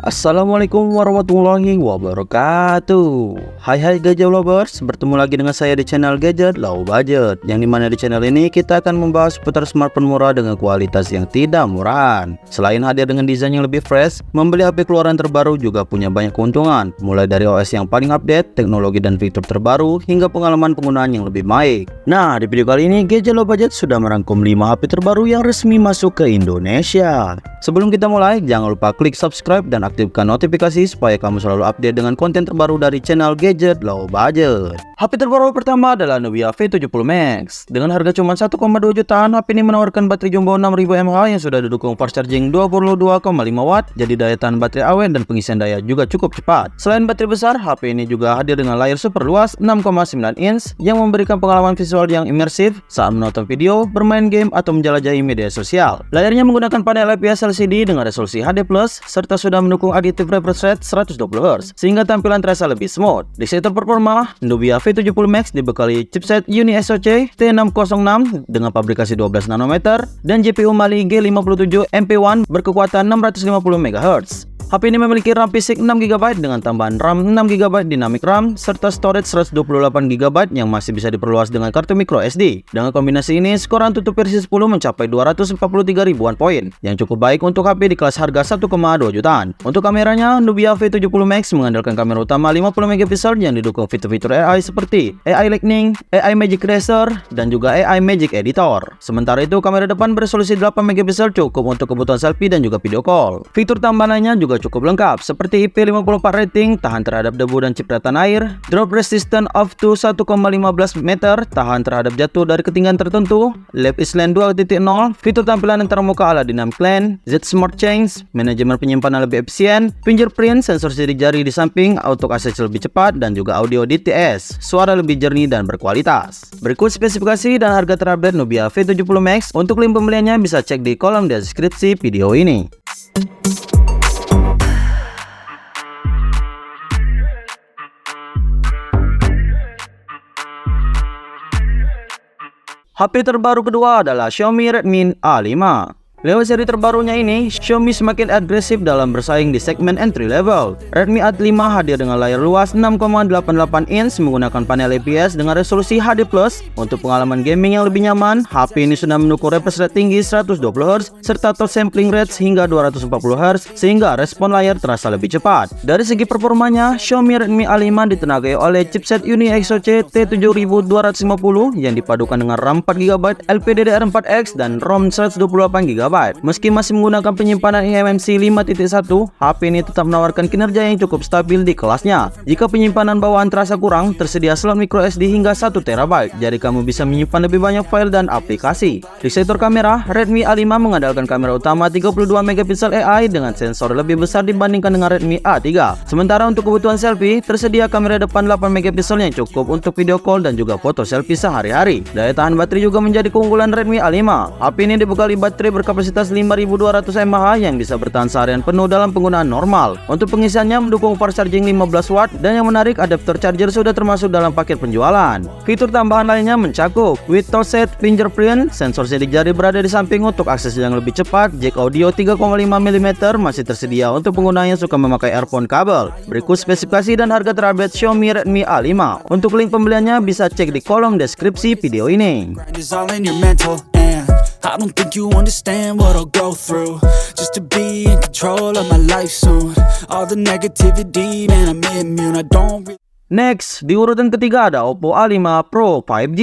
Assalamualaikum warahmatullahi wabarakatuh. Hai Gadget Lovers, bertemu lagi dengan saya di channel Gadget Low Budget, yang dimana di channel ini kita akan membahas seputar smartphone murah dengan kualitas yang tidak murahan. Selain hadir dengan desain yang lebih fresh, membeli HP keluaran terbaru juga punya banyak keuntungan, mulai dari OS yang paling update, teknologi dan fitur terbaru, hingga pengalaman penggunaan yang lebih baik. Nah, di video kali ini Gadget Low Budget sudah merangkum 5 HP terbaru yang resmi masuk ke Indonesia. Sebelum kita mulai, jangan lupa klik subscribe dan aktifkan notifikasi supaya kamu selalu update dengan konten terbaru dari channel Gadget Low Budget. HP terbaru pertama adalah Nubia V70 Max. Dengan harga cuma 1,2 jutaan, HP ini menawarkan baterai jumbo 6000 mAh yang sudah didukung fast charging 22,5 Watt, jadi daya tahan baterai awet dan pengisian daya juga cukup cepat. Selain baterai besar, HP ini juga hadir dengan layar super luas 6,9 inch yang memberikan pengalaman visual yang imersif saat menonton video, bermain game, atau menjelajahi media sosial. Layarnya menggunakan panel IPS LCD dengan resolusi HD+, serta sudah mendukung adaptive refresh rate 120Hz, sehingga tampilan terasa lebih smooth. Di sektor performa, Nubia V70 Max dibekali chipset Uni SoC T606 dengan pabrikasi 12 nanometer dan GPU Mali G57 MP1 berkekuatan 650 MHz. HP ini memiliki RAM fisik 6GB dengan tambahan RAM 6GB Dynamic RAM serta storage 128GB yang masih bisa diperluas dengan kartu microSD. Dengan kombinasi ini, skor Antutu versi 10 mencapai 243 ribuan poin, yang cukup baik untuk HP di kelas harga 1,2 jutaan. Untuk kameranya, Nubia V70 Max mengandalkan kamera utama 50MP yang didukung fitur-fitur AI seperti AI Lightning, AI Magic Eraser, dan juga AI Magic Editor. Sementara itu, kamera depan beresolusi 8MP cukup untuk kebutuhan selfie dan juga video call. Fitur tambahan lainnya juga cukup lengkap seperti IP54 rating, tahan terhadap debu dan cipratan air, drop resistant up to 1,15 meter, tahan terhadap jatuh dari ketinggian tertentu, lap island 2.0, fitur tampilan antarmuka ala dynamic lens, Z Smart Change, manajemen penyimpanan lebih efisien, fingerprint, sensor sidik jari di samping, auto akses lebih cepat, dan juga audio DTS, suara lebih jernih dan berkualitas. Berikut spesifikasi dan harga terupdate Nubia V70 Max. Untuk link pembeliannya bisa cek di kolom deskripsi video ini. HP terbaru kedua adalah Xiaomi Redmi A5. Lewat seri terbarunya ini, Xiaomi semakin agresif dalam bersaing di segmen entry level. Redmi A5 hadir dengan layar luas 6,88 inch menggunakan panel IPS dengan resolusi HD+. Untuk pengalaman gaming yang lebih nyaman, HP ini sudah mendukung refresh rate tinggi 120Hz serta touch sampling rate hingga 240Hz sehingga respon layar terasa lebih cepat. Dari segi performanya, Xiaomi Redmi A5 ditenagai oleh chipset Uni SoC T7250 yang dipadukan dengan RAM 4GB, LPDDR4X, dan ROM 128GB. Meski masih menggunakan penyimpanan eMMC 5.1, HP ini tetap menawarkan kinerja yang cukup stabil di kelasnya. Jika penyimpanan bawaan terasa kurang, tersedia slot microSD hingga 1TB, jadi kamu bisa menyimpan lebih banyak file dan aplikasi. Di sektor kamera, Redmi A5 mengandalkan kamera utama 32MP AI dengan sensor lebih besar dibandingkan dengan Redmi A3. Sementara untuk kebutuhan selfie, tersedia kamera depan 8MP yang cukup untuk video call dan juga foto selfie sehari-hari. Daya tahan baterai juga menjadi keunggulan Redmi A5. HP ini dibekali baterai berkapasitas 5200 mAh yang bisa bertahan seharian penuh dalam penggunaan normal. Untuk pengisiannya mendukung fast charging 15 Watt, dan yang menarik, adapter charger sudah termasuk dalam paket penjualan. Fitur tambahan lainnya mencakup with touchset fingerprint, sensor sidik jari berada di samping untuk akses yang lebih cepat, jack audio 3,5mm masih tersedia untuk pengguna yang suka memakai earphone kabel. Berikut spesifikasi dan harga terupdate Xiaomi Redmi A5. Untuk link pembeliannya bisa cek di kolom deskripsi video ini. I don't think you understand what I'll go through just to be in control of my life soon. All the negativity, man, I'm immune. I don't. Next, di urutan ketiga ada Oppo A5 Pro 5G.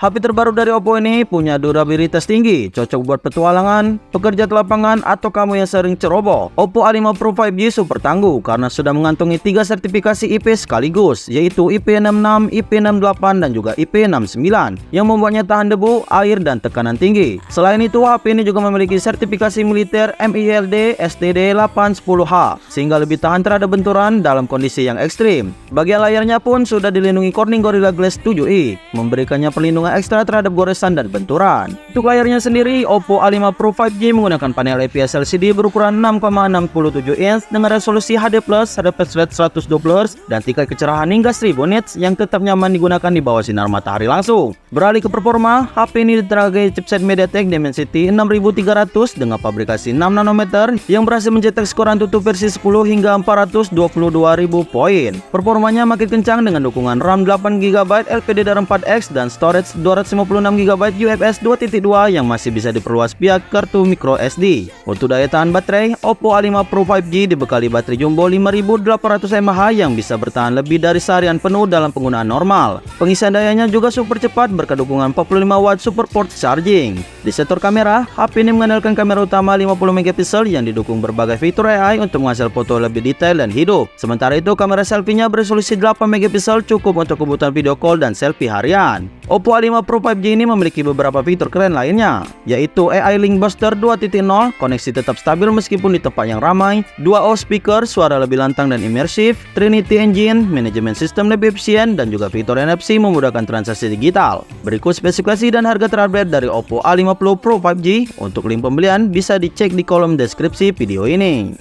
HP terbaru dari Oppo ini punya durabilitas tinggi, cocok buat petualangan, pekerja di lapangan, atau kamu yang sering ceroboh. Oppo A5 Pro 5G super tangguh karena sudah mengantongi 3 sertifikasi IP sekaligus, yaitu IP66, IP68, dan juga IP69, yang membuatnya tahan debu, air, dan tekanan tinggi. Selain itu, HP ini juga memiliki sertifikasi militer MILD STD 810H, sehingga lebih tahan terhadap benturan dalam kondisi yang ekstrim. Bagian layarnya pun sudah dilindungi Corning Gorilla Glass 7i, memberikannya perlindungan perlindungan ekstra terhadap goresan dan benturan. Untuk layarnya sendiri, Oppo A5 Pro 5G menggunakan panel IPS LCD berukuran 6,67 inch dengan resolusi HD+, refresh rate 120Hz, dan tingkat kecerahan hingga 1000 nits yang tetap nyaman digunakan di bawah sinar matahari langsung. Beralih ke performa, HP ini ditenagai chipset MediaTek Dimensity 6300 dengan pabrikasi 6 nanometer yang berhasil mencetak skor AnTuTu versi 10 hingga 422.000 poin. Performanya makin kencang dengan dukungan RAM 8GB, LPDDR4X, dan storage 256GB UFS 2.2 yang masih bisa diperluas via kartu micro SD. Untuk daya tahan baterai, Oppo A5 Pro 5G dibekali baterai jumbo 5800 mAh yang bisa bertahan lebih dari seharian penuh dalam penggunaan normal. Pengisian dayanya juga super cepat berkat dukungan 45W Super Port Charging. Di sektor kamera, HP ini mengandalkan kamera utama 50MP yang didukung berbagai fitur AI untuk menghasil foto lebih detail dan hidup. Sementara itu, kamera selfie-nya beresolusi 8MP cukup untuk kebutuhan video call dan selfie harian. Oppo A5 Pro 5G ini memiliki beberapa fitur keren lainnya, yaitu AI Link Booster 2.0, koneksi tetap stabil meskipun di tempat yang ramai, 2O speaker, suara lebih lantang dan imersif, Trinity Engine, manajemen sistem lebih efisien, dan juga fitur NFC memudahkan transaksi digital. Berikut spesifikasi dan harga terupdate dari Oppo A50 Pro 5G. Untuk link pembelian bisa dicek di kolom deskripsi video ini.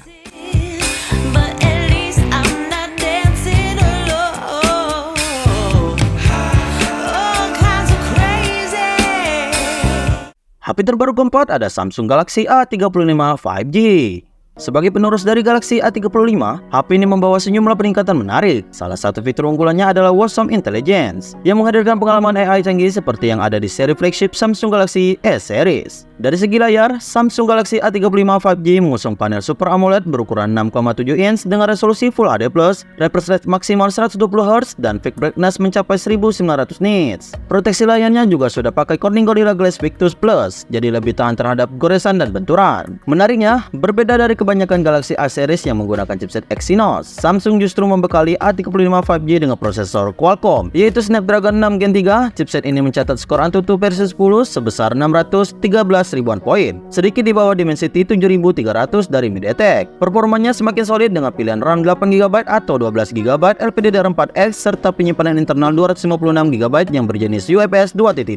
HP terbaru keempat ada Samsung Galaxy A35 5G. Sebagai penerus dari Galaxy A35, HP ini membawa sejumlah peningkatan menarik. Salah satu fitur unggulannya adalah Watson Intelligence, yang menghadirkan pengalaman AI canggih seperti yang ada di seri flagship Samsung Galaxy S Series. Dari segi layar, Samsung Galaxy A35 5G mengusung panel Super AMOLED berukuran 6,7 inch dengan resolusi Full HD+, refresh rate maksimal 120Hz, dan peak brightness mencapai 1900 nits. Proteksi layarnya juga sudah pakai Corning Gorilla Glass Victus Plus, jadi lebih tahan terhadap goresan dan benturan. Menariknya, berbeda dari kebanyakan Galaxy A series yang menggunakan chipset Exynos, Samsung justru membekali A35 5G dengan prosesor Qualcomm, yaitu Snapdragon 6 Gen 3. Chipset ini mencatat skor AnTuTu versi 10 sebesar 613 ribuan poin, sedikit di bawah Dimensity 7300 dari MediaTek. Performanya semakin solid dengan pilihan RAM 8GB atau 12GB, LPDDR4X, serta penyimpanan internal 256GB yang berjenis UFS 2.2.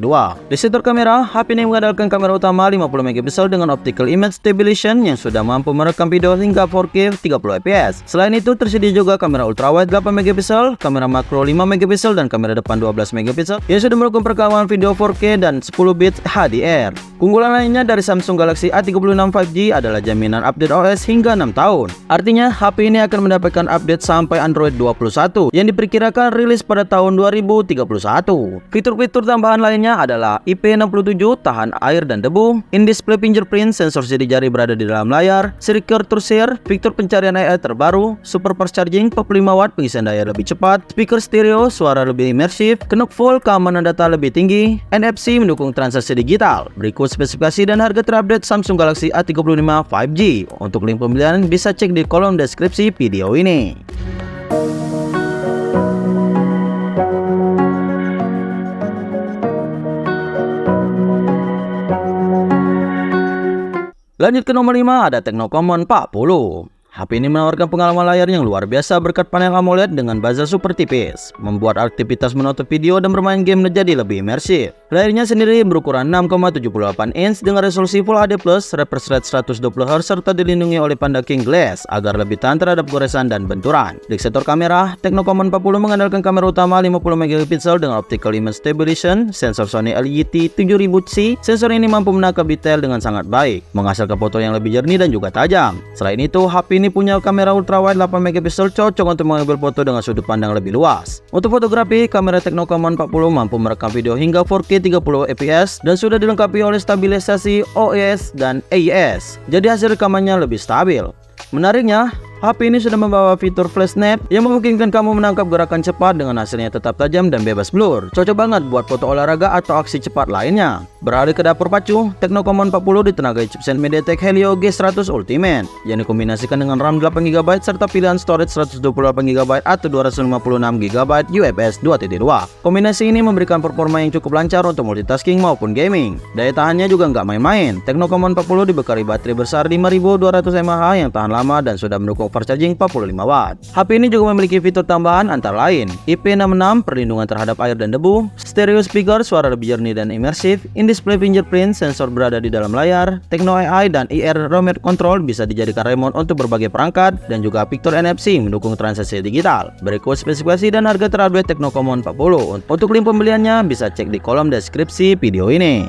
Di sektor kamera, HP ini mengandalkan kamera utama 50MP dengan optical image stabilization yang sudah mampu merekam video hingga 4K 30fps. Selain itu, tersedia juga kamera ultrawide 8MP, kamera makro 5MP, dan kamera depan 12MP yang sudah mendukung perekaman video 4K dan 10 bits HDR. Keunggulan lainnya dari Samsung Galaxy A35 5G adalah jaminan update OS hingga 6 tahun. Artinya, HP ini akan mendapatkan update sampai Android 21 yang diperkirakan rilis pada tahun 2031. Fitur-fitur tambahan lainnya adalah IP67 tahan air dan debu, in-display fingerprint, sensor sidik jari berada di dalam layar, Circuit Share, fitur pencarian AI terbaru, Super Fast Charging 45W, pengisian daya lebih cepat, speaker stereo, suara lebih imersif, Knock Full, keamanan data lebih tinggi, NFC mendukung transaksi digital. Berikut spesifikasi dan harga terupdate Samsung Galaxy A35 5G. Untuk link pembelian bisa cek di kolom deskripsi video ini. Lanjut ke nomor 5 ada Tecno-Common 40. HP ini menawarkan pengalaman layar yang luar biasa berkat panel AMOLED dengan bezel super tipis, membuat aktivitas menonton video dan bermain game menjadi lebih imersif. Layarnya sendiri berukuran 6,78 inch dengan resolusi Full HD+, refresh rate 120Hz, serta dilindungi oleh Panda King Glass agar lebih tahan terhadap goresan dan benturan. Di sektor kamera, Tecno-Common 40 mengandalkan kamera utama 50MP dengan optical image stabilization, sensor Sony LYT 7000C. Sensor ini mampu menangkap detail dengan sangat baik, menghasilkan foto yang lebih jernih dan juga tajam. Selain itu, HP ini punya kamera ultrawide 8MP cocok untuk mengambil foto dengan sudut pandang lebih luas. Untuk fotografi, kamera Tecno-Common 40 mampu merekam video hingga 4K 30fps dan sudah dilengkapi oleh stabilisasi OIS dan AIS, jadi hasil rekamannya lebih stabil. Menariknya, HP ini sudah membawa fitur flash snap yang memungkinkan kamu menangkap gerakan cepat dengan hasilnya tetap tajam dan bebas blur. Cocok banget buat foto olahraga atau aksi cepat lainnya. Beralih ke dapur pacu, Tecno-Common 40 ditenagai chipset MediaTek Helio G100 Ultimate yang dikombinasikan dengan RAM 8GB serta pilihan storage 128GB atau 256GB UFS 2.2. Kombinasi ini memberikan performa yang cukup lancar untuk multitasking maupun gaming. Daya tahannya juga nggak main-main. Tecno-Common 40 dibekali baterai besar 5200 mAh yang tahan lama dan sudah mendukung super charging 45 watt. HP ini juga memiliki fitur tambahan antara lain IP66, perlindungan terhadap air dan debu, stereo speaker, suara lebih jernih dan imersif, in-display fingerprint, sensor berada di dalam layar, Tekno AI dan IR remote control bisa dijadikan remote untuk berbagai perangkat, dan juga fitur NFC mendukung transaksi digital. Berikut spesifikasi dan harga terupdate Tecno Common 40. Untuk link pembeliannya bisa cek di kolom deskripsi video ini.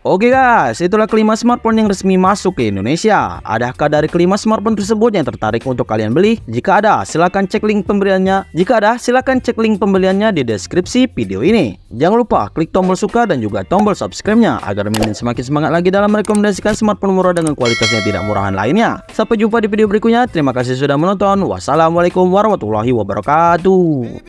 Oke guys, itulah kelima smartphone yang resmi masuk ke Indonesia. Adakah dari kelima smartphone tersebut yang tertarik untuk kalian beli? Jika ada, silahkan cek link pembeliannya. Di deskripsi video ini. Jangan lupa klik tombol suka dan juga tombol subscribe-nya agar Mimin semakin semangat lagi dalam merekomendasikan smartphone murah dengan kualitas yang tidak murahan lainnya. Sampai jumpa di video berikutnya. Terima kasih sudah menonton. Wassalamualaikum warahmatullahi wabarakatuh.